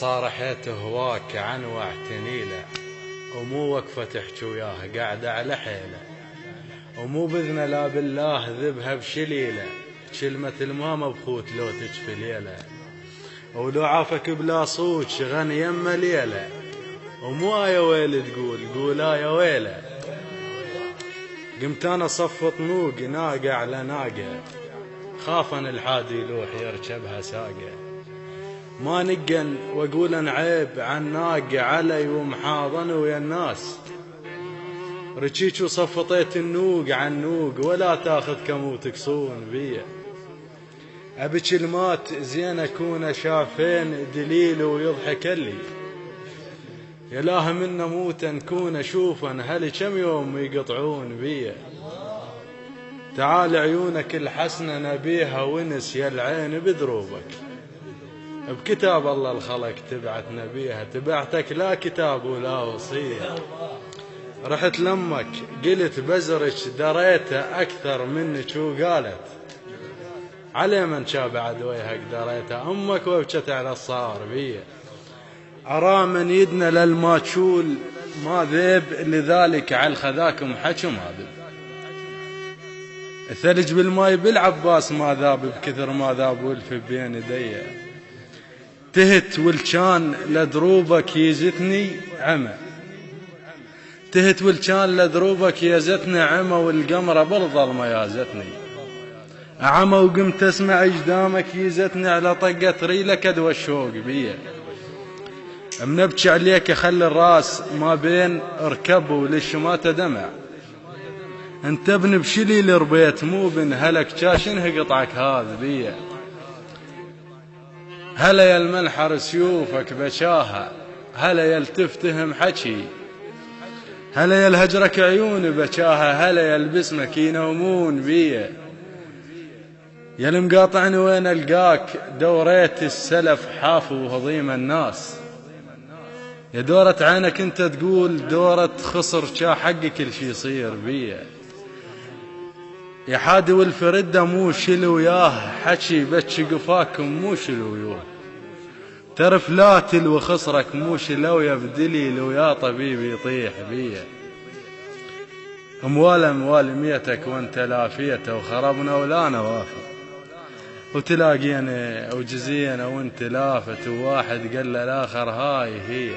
صارحت هواك عن واعتنيله، ومو وقفة تحكي وياه قاعدة على حيله، ومو بذنه لا بالله ذبها بشليله، كلمة الماما بخوت لو تجفي ليله، ولو عافك بلا صوت غني يمه ليله، ومو يا ويل تقول قول يا ويله. قمت انا صف طنوق ناقة على ناقة، خافن الحادي يلوح يركبها ساقة، ما نقن واقول ان عيب عن ناقة علي ومحاضن ويا الناس، رجيك وصفطيت النوق عن نوق ولا تاخذ كم وتقصون بيه، ابي كلمات زين اكون شافين دليل ويضحك لي، يلاه من موت نكون اشوفن هل كم يوم يقطعون بيه. تعال عيونك الحسنة نبيها ونس يا العين بدروبك، بكتاب الله الخلق تبعت نبيها، تبعتك لا كتاب ولا وصية. رحت لمك قلت بزرك دريته أكثر منك وقالت، علي من شاب عدويها دريته أمك وبكت على الصار بيه. أرى من يدنا للما تشول ما ذيب، لذلك على الخذاكم حكم هذب. الثلج بالماي بالعباس ما ذاب بكثر ما ذاب ولف بين يدي. تهت والكان لدروبك يزتني عمى، تهت والكان لدروبك يزتني عمى، والقمرة بالظلمة يازتني عمى، وقمت اسمع اجدامك يزتني على طقة ريلك ادوى الشوق بيه. منبكي عليك خلي الراس ما بين ركب وللشماتة دمع، انت ابن بشلي لربيت مو بن هلك كاشنه قطعك هذا بيه. هلا يا المنحر سيوفك بشاها، هلا يا التفتهم حكي، هلا يا الهجرك عيون بشاها، هلا يا البسمك ينومون بيه. يا المقاطعني وين القاك دوريت السلف حافو وهضيم الناس، يا دورة عينك انت تقول دورة خسر شا حق كل شي يصير بيه. يا حادي والفردة مو شلو ياه حكي بتشي قفاكم مو شلو يوه، ترف لا تلو خسرك مو شلو يا بدليل ويا طبيبي يطيح بيه. اموال ميتك وانت لافيته وخربنا ولا نوافي، وتلاقينا وجزينا وانت لافت، وواحد قال للآخر هاي هي.